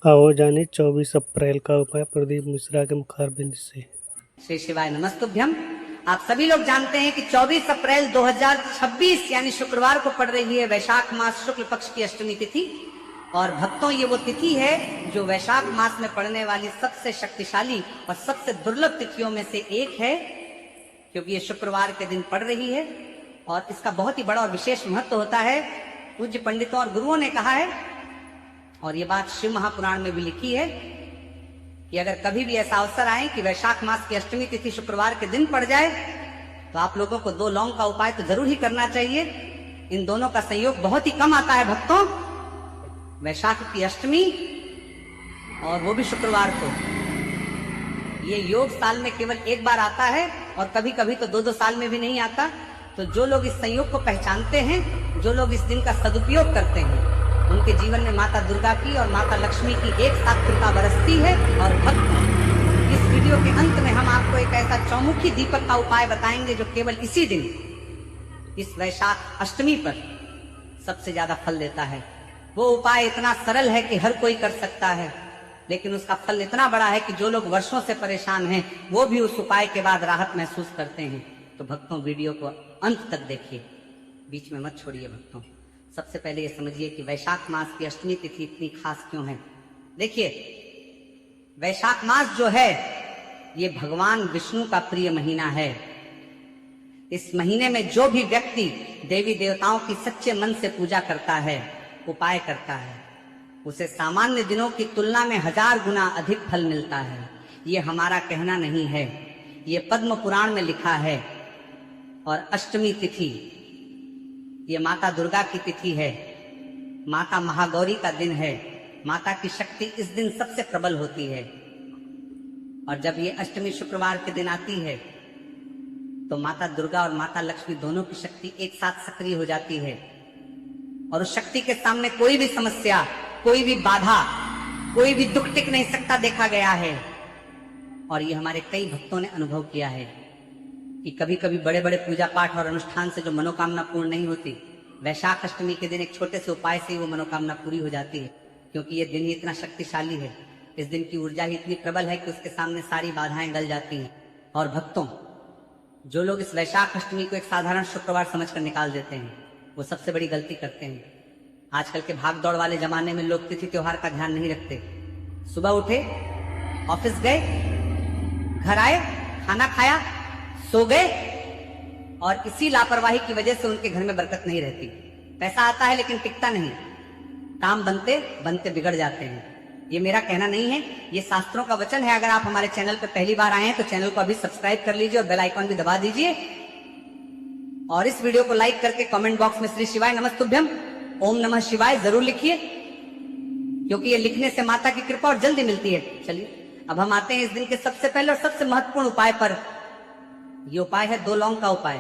आओ जाने 24 अप्रैल का उपाय प्रदीप मिश्रा के मुखारबिंद से। श्री शिवाय नमस्तुभ्यम। आप सभी लोग जानते हैं कि 24 अप्रैल 2026 यानी शुक्रवार को पड़ रही है वैशाख मास शुक्ल पक्ष की अष्टमी तिथि। और भक्तों, ये वो तिथि है जो वैशाख मास में पड़ने वाली सबसे शक्तिशाली और सबसे दुर्लभ तिथियों में से एक है, क्योंकि ये शुक्रवार के दिन पड़ रही है और इसका बहुत ही बड़ा और विशेष महत्व होता है। पूज्य पंडितों और गुरुओं ने कहा है, और ये बात शिव महापुराण में भी लिखी है, कि अगर कभी भी ऐसा अवसर आए कि वैशाख मास की अष्टमी तिथि शुक्रवार के दिन पड़ जाए तो आप लोगों को 2 लौंग का उपाय तो जरूर ही करना चाहिए। इन दोनों का संयोग बहुत ही कम आता है भक्तों, वैशाख की अष्टमी और वो भी शुक्रवार को। ये योग साल में केवल एक बार आता है और कभी कभी तो 2-2 साल में भी नहीं आता। तो जो लोग इस संयोग को पहचानते हैं, जो लोग इस दिन का सदुपयोग करते हैं, उनके जीवन में माता दुर्गा की और माता लक्ष्मी की एक साथ कृपा बरसती है। और भक्तों, इस वीडियो के अंत में हम आपको एक ऐसा चौमुखी दीपक का उपाय बताएंगे जो केवल इसी दिन, इस वैशाख अष्टमी पर सबसे ज्यादा फल देता है। वो उपाय इतना सरल है कि हर कोई कर सकता है, लेकिन उसका फल इतना बड़ा है कि जो लोग वर्षों से परेशान हैं वो भी उस उपाय के बाद राहत महसूस करते हैं। तो भक्तों, वीडियो को अंत तक देखिए, बीच में मत छोड़िए भक्तों। सबसे पहले ये समझिए कि वैशाख मास की अष्टमी तिथि इतनी खास क्यों है। देखिए, वैशाख मास जो है ये भगवान विष्णु का प्रिय महीना है। इस महीने में जो भी व्यक्ति देवी देवताओं की सच्चे मन से पूजा करता है, उपाय करता है, उसे सामान्य दिनों की तुलना में 1000 गुना अधिक फल मिलता है। ये हमारा कहना नहीं है, ये पद्म पुराण में लिखा है। और अष्टमी तिथि ये माता दुर्गा की तिथि है, माता महागौरी का दिन है। माता की शक्ति इस दिन सबसे प्रबल होती है। और जब ये अष्टमी शुक्रवार के दिन आती है तो माता दुर्गा और माता लक्ष्मी दोनों की शक्ति एक साथ सक्रिय हो जाती है। और उस शक्ति के सामने कोई भी समस्या, कोई भी बाधा, कोई भी दुख टिक नहीं सकता देखा गया है। और ये हमारे कई भक्तों ने अनुभव किया है कि कभी कभी बड़े बड़े पूजा पाठ और अनुष्ठान से जो मनोकामना पूर्ण नहीं होती, वैशाख अष्टमी के दिन एक छोटे से उपाय से ही वो मनोकामना पूरी हो जाती है, क्योंकि ये दिन ही इतना शक्तिशाली है। इस दिन की ऊर्जा ही इतनी प्रबल है कि उसके सामने सारी बाधाएं गल जाती हैं। और भक्तों, जो लोग इस वैशाख अष्टमी को एक साधारण शुक्रवार समझकर निकाल देते हैं, वो सबसे बड़ी गलती करते हैं। आजकल के भाग दौड़ वाले जमाने में लोग तिथि त्योहार का ध्यान नहीं रखते। सुबह उठे, ऑफिस गए, घर आए, खाना खाया, सो गए, और इसी लापरवाही की वजह से उनके घर में बरकत नहीं रहती। पैसा आता है लेकिन टिकता नहीं, काम बनते बनते बिगड़ जाते हैं। ये मेरा कहना नहीं है, ये शास्त्रों का वचन है। अगर आप हमारे चैनल पर पहली बार आए हैं तो चैनल को अभी सब्सक्राइब कर लीजिए और बेल आइकॉन भी दबा दीजिए। और इस वीडियो को लाइक करके कमेंट बॉक्स में श्री शिवाय नमस्तुभ्यम, ओम नमः शिवाय जरूर लिखिए, क्योंकि ये लिखने से माता की कृपा और जल्दी मिलती है। चलिए, अब हम आते हैं इस दिन के सबसे पहले और सबसे महत्वपूर्ण उपाय पर। ये उपाय है 2 लौंग का उपाय,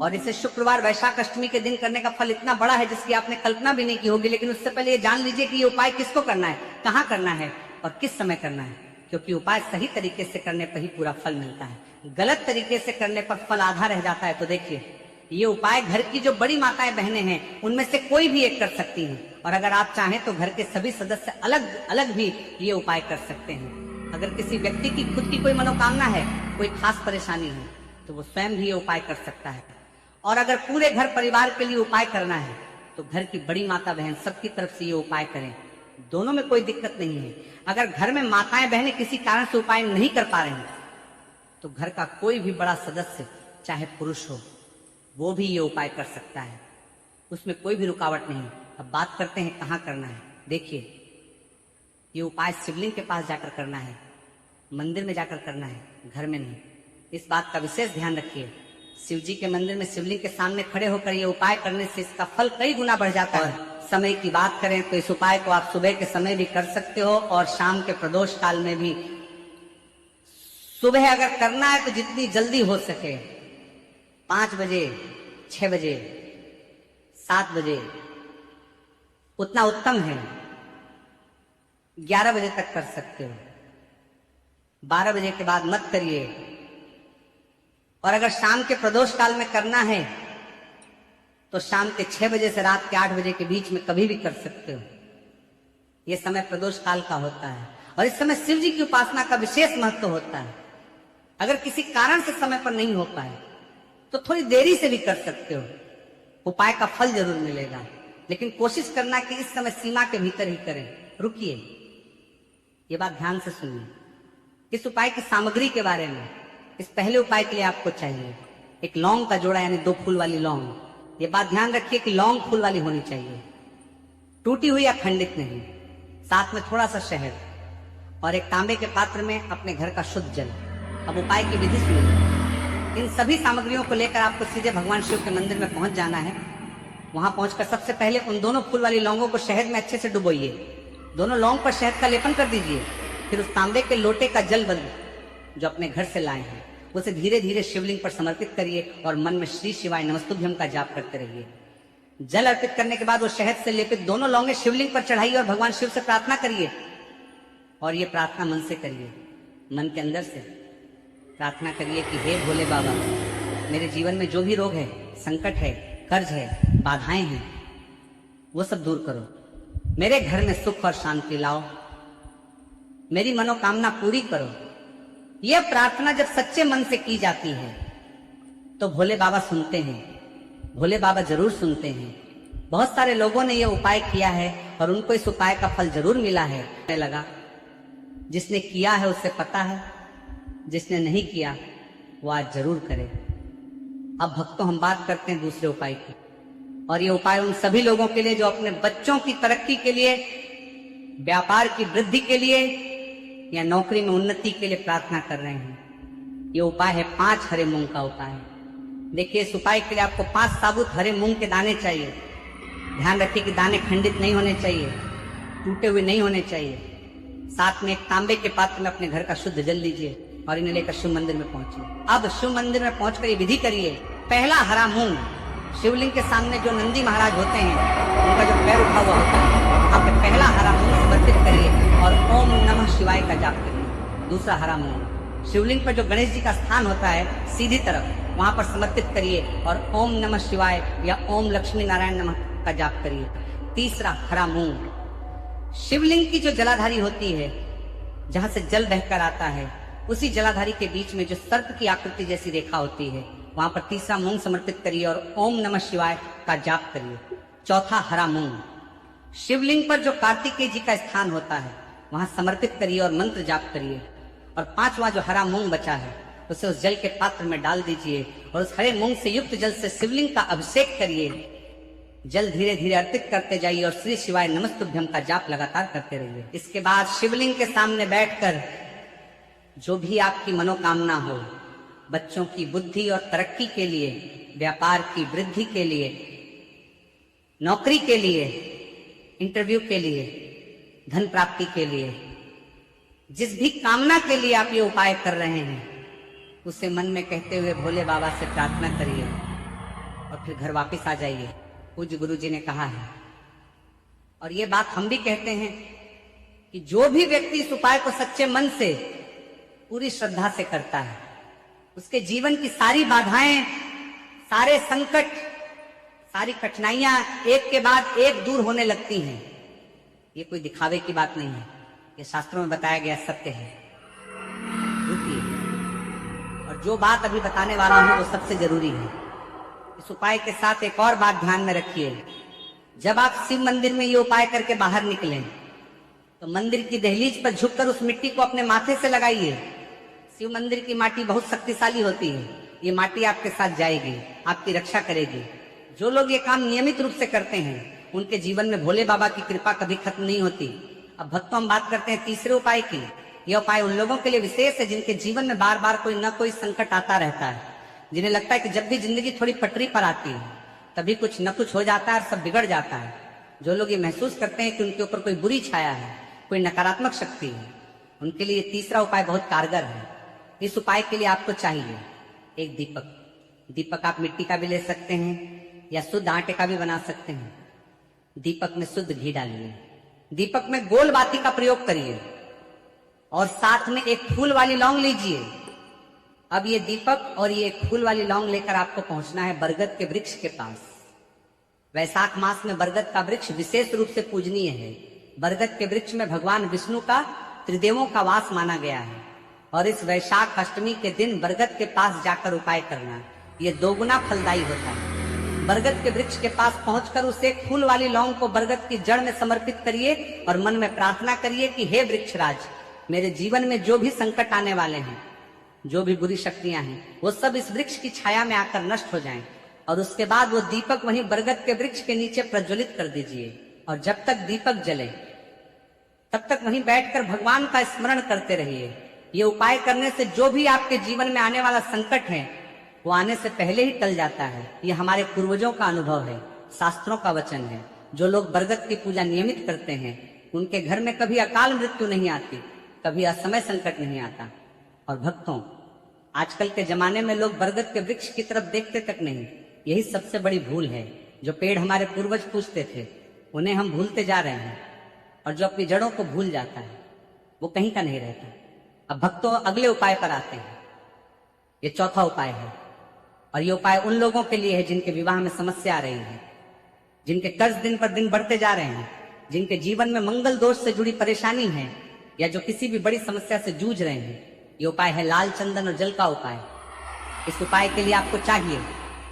और इसे शुक्रवार वैशाख अष्टमी के दिन करने का फल इतना बड़ा है जिसकी आपने कल्पना भी नहीं की होगी। लेकिन उससे पहले ये जान लीजिए कि ये उपाय किसको करना है, कहाँ करना है और किस समय करना है, क्योंकि उपाय सही तरीके से करने पर ही पूरा फल मिलता है। गलत तरीके से करने पर फल आधा रह जाता है। तो देखिए, ये उपाय घर की जो बड़ी माताएं बहनें हैं उनमें से कोई भी एक कर सकती हैं, और अगर आप चाहें तो घर के सभी सदस्य अलग अलग भी ये उपाय कर सकते हैं। अगर किसी व्यक्ति की खुद की कोई मनोकामना है, कोई खास परेशानी है, तो वो स्वयं भी ये उपाय कर सकता है। और अगर पूरे घर परिवार के लिए उपाय करना है तो घर की बड़ी माता बहन सबकी तरफ से ये उपाय करें, दोनों में कोई दिक्कत नहीं है। अगर घर में माताएं बहनें किसी कारण से उपाय नहीं कर पा रहे हैं तो घर का कोई भी बड़ा सदस्य, चाहे पुरुष हो, वो भी ये उपाय कर सकता है, उसमें कोई भी रुकावट नहीं। अब बात करते हैं कहाँ करना है। देखिए, ये उपाय शिवलिंग के पास जाकर करना है, मंदिर में जाकर करना है, घर में नहीं। इस बात का विशेष ध्यान रखिए। शिव जी के मंदिर में शिवलिंग के सामने खड़े होकर ये उपाय करने से इसका फल कई गुना बढ़ जाता है। समय की बात करें तो इस उपाय को आप सुबह के समय भी कर सकते हो और शाम के प्रदोष काल में भी। सुबह अगर करना है तो जितनी जल्दी हो सके, 5 बजे, 6 बजे, 7 बजे, उतना उत्तम है। 11 बजे तक कर सकते हो, 12 बजे के बाद मत करिए। और अगर शाम के प्रदोष काल में करना है तो शाम के 6 बजे से रात के 8 बजे के बीच में कभी भी कर सकते हो। ये समय प्रदोष काल का होता है और इस समय शिव जी की उपासना का विशेष महत्व होता है। अगर किसी कारण से समय पर नहीं हो पाए तो थोड़ी देरी से भी कर सकते हो, उपाय का फल जरूर मिलेगा, लेकिन कोशिश करना कि इस समय सीमा के भीतर ही करें। रुकिए, ये बात ध्यान से सुनिए। इस उपाय की सामग्री के बारे में, इस पहले उपाय के लिए आपको चाहिए एक लौंग का जोड़ा, यानी 2 फूल वाली लौंग। ये बात ध्यान रखिए कि लौंग फूल वाली होनी चाहिए, टूटी हुई या खंडित नहीं। साथ में थोड़ा सा शहद और एक तांबे के पात्र में अपने घर का शुद्ध जल। अब उपाय की विधि सुनिए। इन सभी सामग्रियों को लेकर आपको सीधे भगवान शिव के मंदिर में पहुंच जाना है। वहां पहुंचकर सबसे पहले उन दोनों फूल वाली लौंगों को शहद में अच्छे से डुबोइए। दोनों लौंग पर शहद का लेपन कर दीजिए। फिर उस तांबे के लोटे का जल जो अपने घर से लाए हैं उसे धीरे धीरे शिवलिंग पर समर्पित करिए और मन में श्री शिवाय नमस्तुभ्यम का जाप करते रहिए। जल अर्पित करने के बाद वो शहद से लेपित दोनों लौंगे शिवलिंग पर चढ़ाइए और भगवान शिव से प्रार्थना करिए। और ये प्रार्थना मन से करिए, मन के अंदर से प्रार्थना करिए कि हे भोले बाबा, मेरे जीवन में जो भी रोग है, संकट है, कर्ज है, बाधाएं हैं, वो सब दूर करो। मेरे घर में सुख और शांति लाओ, मेरी मनोकामना पूरी करो। यह प्रार्थना जब सच्चे मन से की जाती है तो भोले बाबा सुनते हैं, भोले बाबा जरूर सुनते हैं। बहुत सारे लोगों ने यह उपाय किया है और उनको इस उपाय का फल जरूर मिला है। लगा जिसने किया है उसे पता है, जिसने नहीं किया वो आज जरूर करे। अब भक्तों, हम बात करते हैं दूसरे उपाय की। और ये उपाय उन सभी लोगों के लिए जो अपने बच्चों की तरक्की के लिए, व्यापार की वृद्धि के लिए या नौकरी में उन्नति के लिए प्रार्थना कर रहे हैं। ये उपाय है 5 हरे मूंग का उपाय। देखिए, इस उपाय के लिए आपको 5 साबुत हरे मूंग के दाने चाहिए। ध्यान रखिए कि दाने खंडित नहीं होने चाहिए, टूटे हुए नहीं होने चाहिए। साथ में एक तांबे के पात्र में अपने घर का शुद्ध जल लीजिए और इन्हें लेकर शिव मंदिर में पहुंचिए। अब शिव मंदिर में पहुंचकर ये विधि करिए। पहला हरा मूंग शिवलिंग के सामने जो नंदी महाराज होते हैं, उनका जो पैर उठा हुआ होता है, आप पहला हरा मूंग समर्पित करिए और ओम नमः शिवाय का जाप करिए। दूसरा हरा मूंग शिवलिंग पर जो गणेश जी का स्थान होता है सीधी तरफ, वहां पर समर्पित करिए और ओम नमः शिवाय या ओम लक्ष्मी नारायण नमः का जाप करिए। तीसरा हरा मूंग शिवलिंग की जो जलाधारी होती है, जहां से जल बहकर आता है, उसी जलाधारी के बीच में जो सर्प की आकृति जैसी रेखा होती है, वहां पर तीसरा मूंग समर्पित करिए और ओम नमः शिवाय का जाप करिए। चौथा हरा मूंग शिवलिंग पर जो कार्तिकेय जी का स्थान होता है, वहां समर्पित करिए और मंत्र जाप करिए। और 5वां जो हरा मूंग बचा है उसे उस जल के पात्र में डाल दीजिए और उस हरे मूंग से युक्त जल से शिवलिंग का अभिषेक करिए। जल धीरे धीरे अर्पित करते जाइए और श्री शिवाय नमस्तुभ्यम का जाप लगातार करते रहिए। इसके बाद शिवलिंग के सामने बैठकर जो भी आपकी मनोकामना हो, बच्चों की बुद्धि और तरक्की के लिए, व्यापार की वृद्धि के लिए, नौकरी के लिए, इंटरव्यू के लिए, धन प्राप्ति के लिए, जिस भी कामना के लिए आप ये उपाय कर रहे हैं, उसे मन में कहते हुए भोले बाबा से प्रार्थना करिए और फिर घर वापस आ जाइए। पूज्य गुरु जी ने कहा है, और ये बात हम भी कहते हैं कि जो भी व्यक्ति इस उपाय को सच्चे मन से, पूरी श्रद्धा से करता है, उसके जीवन की सारी बाधाएं, सारे संकट, सारी कठिनाइयां एक के बाद एक दूर होने लगती हैं। ये कोई दिखावे की बात नहीं है, ये शास्त्रों में बताया गया सत्य है। रुकिए, और जो बात अभी बताने वाला हूं वो सबसे जरूरी है। इस उपाय के साथ एक और बात ध्यान में रखिए। जब आप शिव मंदिर में ये उपाय करके बाहर निकलें तो मंदिर की दहलीज पर झुककर उस मिट्टी को अपने माथे से लगाइए। शिव मंदिर की माटी बहुत शक्तिशाली होती है। ये माटी आपके साथ जाएगी, आपकी रक्षा करेगी। जो लोग ये काम नियमित रूप से करते हैं उनके जीवन में भोले बाबा की कृपा कभी खत्म नहीं होती। अब भक्तों, हम बात करते हैं तीसरे उपाय की। यह उपाय उन लोगों के लिए विशेष है जिनके जीवन में बार बार कोई न कोई संकट आता रहता है, जिन्हें लगता है कि जब भी जिंदगी थोड़ी पटरी पर आती है तभी कुछ न कुछ हो जाता है और सब बिगड़ जाता है। जो लोग ये महसूस करते हैं कि उनके ऊपर कोई बुरी छाया है, कोई नकारात्मक शक्ति है, उनके लिए तीसरा उपाय बहुत कारगर है। इस उपाय के लिए आपको चाहिए एक दीपक। दीपक आप मिट्टी का भी ले सकते हैं या शुद्ध आटे का भी बना सकते हैं। दीपक में शुद्ध घी डालिए, दीपक में गोल बाती का प्रयोग करिए और साथ में एक फूल वाली लौंग लीजिए। अब ये दीपक और ये एक फूल वाली लौंग लेकर आपको पहुंचना है बरगद के वृक्ष के पास। वैशाख मास में बरगद का वृक्ष विशेष रूप से पूजनीय है। बरगद के वृक्ष में भगवान विष्णु का त्रिदेवों का वास माना गया है। और इस वैशाख अष्टमी के दिन बरगद के पास जाकर उपाय करना, ये दोगुना फलदायी होता है। बरगद के वृक्ष के पास पहुंचकर उसे एक फूल वाली लौंग को बरगद की जड़ में समर्पित करिए और मन में प्रार्थना करिए कि हे वृक्षराज, मेरे जीवन में जो भी संकट आने वाले हैं, जो भी बुरी शक्तियां हैं, वो सब इस वृक्ष की छाया में आकर नष्ट हो जाएं। और उसके बाद वो दीपक वहीं बरगद के वृक्ष के नीचे प्रज्वलित कर दीजिए और जब तक दीपक जले तब तक वहीं बैठकर भगवान का स्मरण करते रहिए। ये उपाय करने से जो भी आपके जीवन में आने वाला संकट है वो आने से पहले ही टल जाता है। ये हमारे पूर्वजों का अनुभव है, शास्त्रों का वचन है। जो लोग बरगद की पूजा नियमित करते हैं उनके घर में कभी अकाल मृत्यु नहीं आती, कभी असमय संकट नहीं आता। और भक्तों, आजकल के जमाने में लोग बरगद के वृक्ष की तरफ देखते तक नहीं, यही सबसे बड़ी भूल है। जो पेड़ हमारे पूर्वज पूजते थे उन्हें हम भूलते जा रहे हैं, और जो अपनी जड़ों को भूल जाता है वो कहीं का नहीं रहता। अब भक्तों, अगले उपाय पर आते हैं। ये चौथा उपाय है, और ये उपाय उन लोगों के लिए है जिनके विवाह में समस्या आ रही है, जिनके कर्ज दिन पर दिन बढ़ते जा रहे हैं, जिनके जीवन में मंगल दोष से जुड़ी परेशानी है, या जो किसी भी बड़ी समस्या से जूझ रहे हैं। ये उपाय है लाल चंदन और जल का उपाय। इस उपाय के लिए आपको चाहिए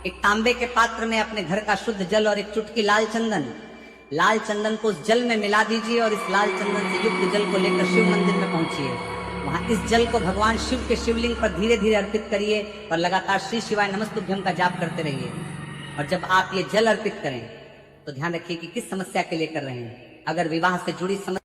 एक तांबे के पात्र में अपने घर का शुद्ध जल और एक चुटकी लाल चंदन को उस जल में मिला दीजिए और इस लाल चंदन से युक्त जल को लेकर शिव मंदिर में पहुंचिए। वहां इस जल को भगवान शिव के शिवलिंग पर धीरे धीरे अर्पित करिए और लगातार श्री शिवाय नमस्तुभ्यम का जाप करते रहिए। और जब आप ये जल अर्पित करें तो ध्यान रखिए कि किस समस्या के लिए कर रहे हैं। अगर विवाह से जुड़ी समस्या